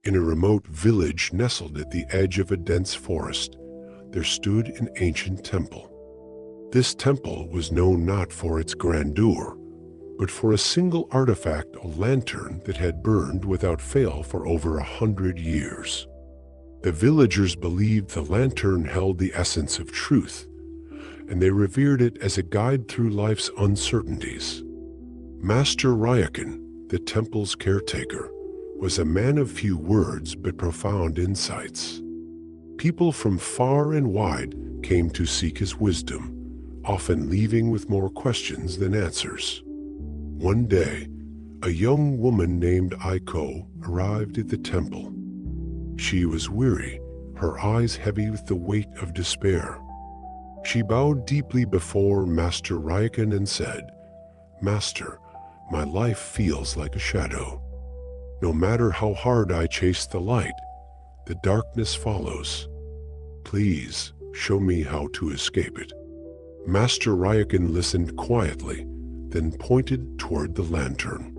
In a remote village nestled at the edge of a dense forest, there stood an ancient temple. This temple was known not for its grandeur, but for a single artifact, a lantern that had burned without fail for over 100 years. The villagers believed the lantern held the essence of truth, and they revered it as a guide through life's uncertainties. Master Ryokan, the temple's caretaker, was a man of few words but profound insights. People from far and wide came to seek his wisdom, often leaving with more questions than answers. One day, a young woman named Aiko arrived at the temple. She was weary, her eyes heavy with the weight of despair. She bowed deeply before Master Ryokan and said, "Master, my life feels like a shadow. No matter how hard I chase the light, the darkness follows. Please show me how to escape it." Master Ryokan listened quietly, then pointed toward the lantern.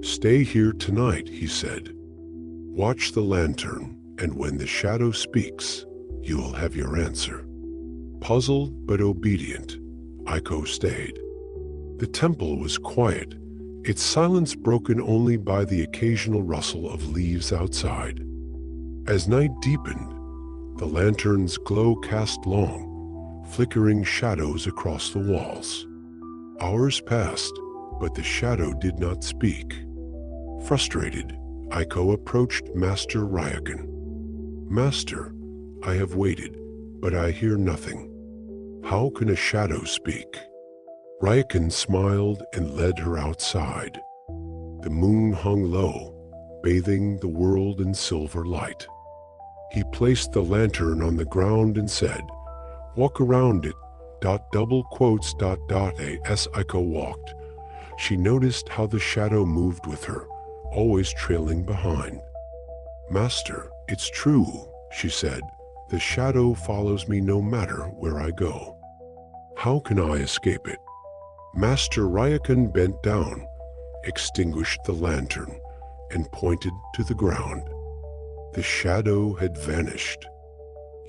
"Stay here tonight," he said. "Watch the lantern, and when the shadow speaks, you will have your answer." Puzzled but obedient, Aiko stayed. The temple was quiet, its silence broken only by the occasional rustle of leaves outside. As night deepened, the lantern's glow cast long, flickering shadows across the walls. Hours passed, but the shadow did not speak. Frustrated, Aiko approached Master Ryokan. "Master, I have waited, but I hear nothing. How can a shadow speak?" Ryokan smiled and led her outside. The moon hung low, bathing the world in silver light. He placed the lantern on the ground and said, "Walk around it, .. As Aiko walked, she noticed how the shadow moved with her, always trailing behind. "Master, it's true," she said. "The shadow follows me no matter where I go. How can I escape it?" Master Ryokan bent down, extinguished the lantern, and pointed to the ground. The shadow had vanished.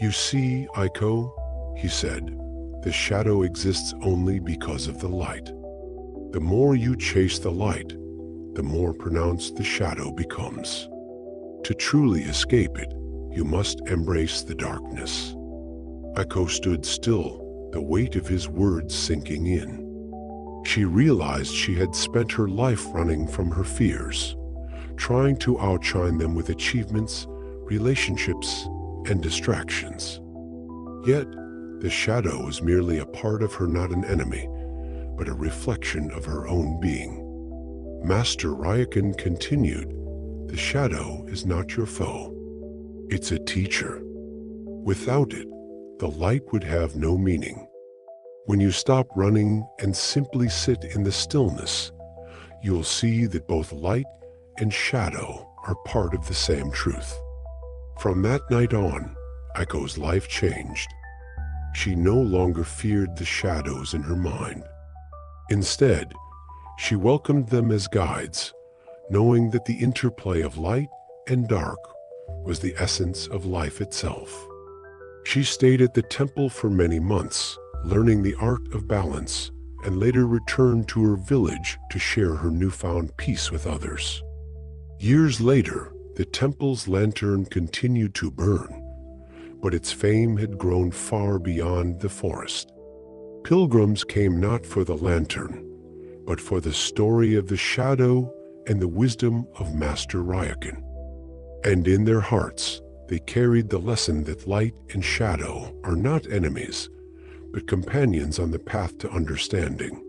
"You see, Aiko," he said, "the shadow exists only because of the light. The more you chase the light, the more pronounced the shadow becomes. To truly escape it, you must embrace the darkness." Aiko stood still, the weight of his words sinking in. She realized she had spent her life running from her fears, trying to outshine them with achievements, relationships, and distractions. Yet, the shadow was merely a part of her, not an enemy, but a reflection of her own being. Master Ryokan continued, "The shadow is not your foe. It's a teacher. Without it, the light would have no meaning. When you stop running and simply sit in the stillness, you'll see that both light and shadow are part of the same truth." From that night on, Aiko's life changed. She no longer feared the shadows in her mind. Instead, she welcomed them as guides, knowing that the interplay of light and dark was the essence of life itself. She stayed at the temple for many months, learning the art of balance, and later returned to her village to share her newfound peace with others. Years later, the temple's lantern continued to burn, but its fame had grown far beyond the forest. Pilgrims came not for the lantern, but for the story of the shadow and the wisdom of Master Ryokan. And in their hearts, they carried the lesson that light and shadow are not enemies, but companions on the path to understanding.